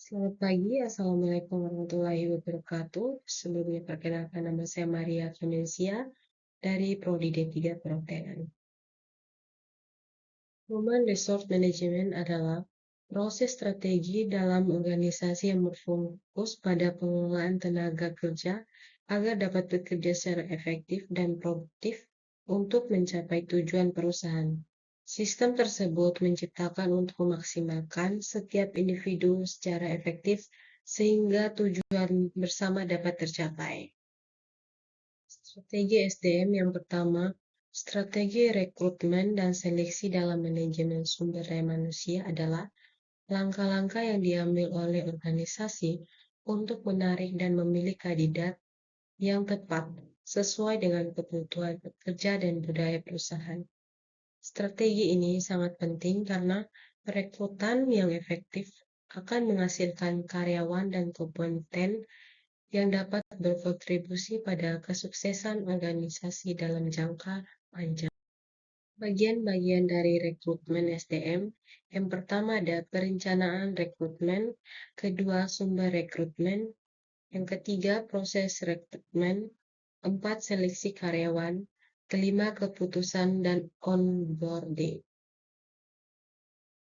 Selamat pagi, Assalamualaikum warahmatullahi wabarakatuh. Sebelumnya perkenalkan nama saya Maria Clemencia dari Prodi D3 Perhotelan. Human Resource Management adalah proses strategi dalam organisasi yang berfokus pada pengelolaan tenaga kerja agar dapat bekerja secara efektif dan produktif untuk mencapai tujuan perusahaan. Sistem tersebut menciptakan untuk memaksimalkan setiap individu secara efektif sehingga tujuan bersama dapat tercapai. Strategi SDM yang pertama, strategi rekrutmen dan seleksi dalam manajemen sumber daya manusia adalah langkah-langkah yang diambil oleh organisasi untuk menarik dan memilih kandidat yang tepat sesuai dengan kebutuhan pekerja dan budaya perusahaan. Strategi ini sangat penting karena perekrutan yang efektif akan menghasilkan karyawan dan kompeten yang dapat berkontribusi pada kesuksesan organisasi dalam jangka panjang. Bagian-bagian dari rekrutmen SDM, yang pertama ada perencanaan rekrutmen, kedua sumber rekrutmen, yang ketiga proses rekrutmen, 4 seleksi karyawan, kelima keputusan dan onboarding.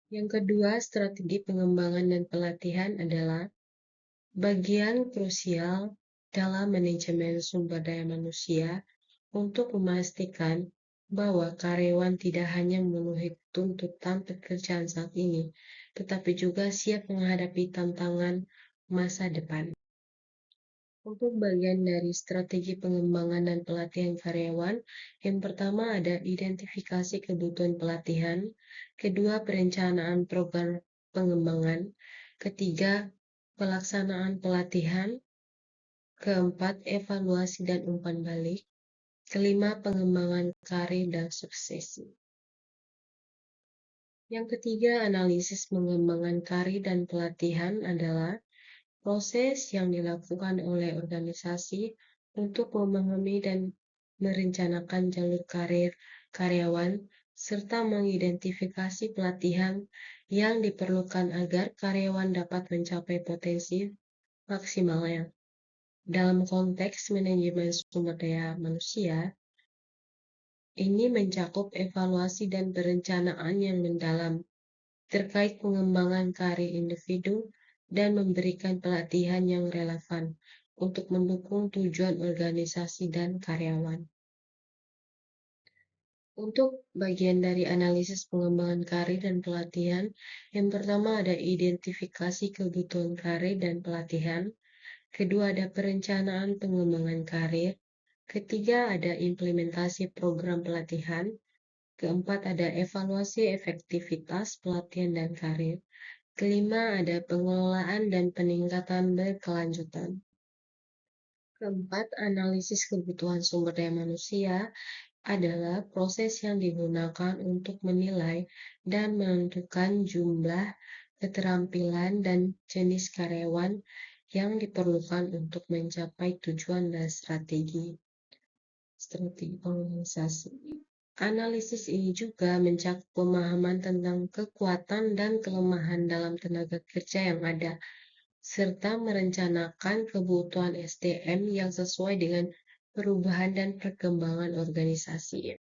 Yang kedua, strategi pengembangan dan pelatihan adalah bagian krusial dalam manajemen sumber daya manusia untuk memastikan bahwa karyawan tidak hanya memenuhi tuntutan pekerjaan saat ini, tetapi juga siap menghadapi tantangan masa depan. Untuk bagian dari strategi pengembangan dan pelatihan karyawan, yang pertama ada identifikasi kebutuhan pelatihan, kedua perencanaan program pengembangan, ketiga pelaksanaan pelatihan, keempat evaluasi dan umpan balik, kelima pengembangan karir dan suksesi. Yang ketiga, analisis pengembangan karir dan pelatihan adalah proses yang dilakukan oleh organisasi untuk memahami dan merencanakan jalur karir karyawan, serta mengidentifikasi pelatihan yang diperlukan agar karyawan dapat mencapai potensi maksimalnya. Dalam konteks manajemen sumber daya manusia, ini mencakup evaluasi dan perencanaan yang mendalam terkait pengembangan karir individu dan memberikan pelatihan yang relevan untuk mendukung tujuan organisasi dan karyawan. Untuk bagian dari analisis pengembangan karir dan pelatihan, yang pertama ada identifikasi kebutuhan karir dan pelatihan, kedua ada perencanaan pengembangan karir, ketiga ada implementasi program pelatihan, keempat ada evaluasi efektivitas pelatihan dan karir, kelima ada pengelolaan dan peningkatan berkelanjutan. Keempat, analisis kebutuhan sumber daya manusia adalah proses yang digunakan untuk menilai dan menentukan jumlah, keterampilan, dan jenis karyawan yang diperlukan untuk mencapai tujuan dan strategi organisasi. Analisis ini juga mencakup pemahaman tentang kekuatan dan kelemahan dalam tenaga kerja yang ada, serta merencanakan kebutuhan SDM yang sesuai dengan perubahan dan perkembangan organisasi.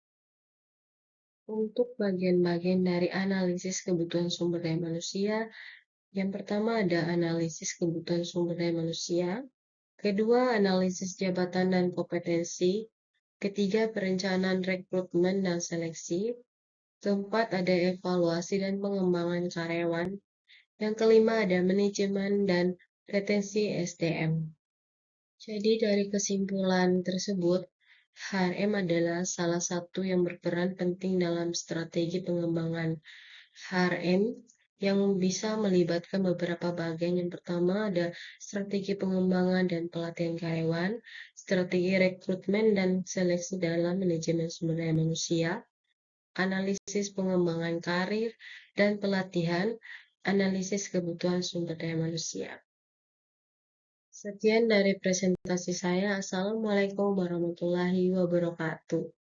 Untuk bagian-bagian dari analisis kebutuhan sumber daya manusia, yang pertama ada analisis kebutuhan sumber daya manusia, kedua analisis jabatan dan kompetensi, ketiga perencanaan rekrutmen dan seleksi, keempat ada evaluasi dan pengembangan karyawan, yang kelima ada manajemen dan retensi SDM. Jadi dari kesimpulan tersebut, HRM adalah salah satu yang berperan penting dalam strategi pengembangan HRM yang bisa melibatkan beberapa bagian. Yang pertama ada strategi pengembangan dan pelatihan karyawan, strategi rekrutmen dan seleksi dalam manajemen sumber daya manusia, analisis pengembangan karir dan pelatihan, analisis kebutuhan sumber daya manusia. Sekian dari presentasi saya. Assalamualaikum warahmatullahi wabarakatuh.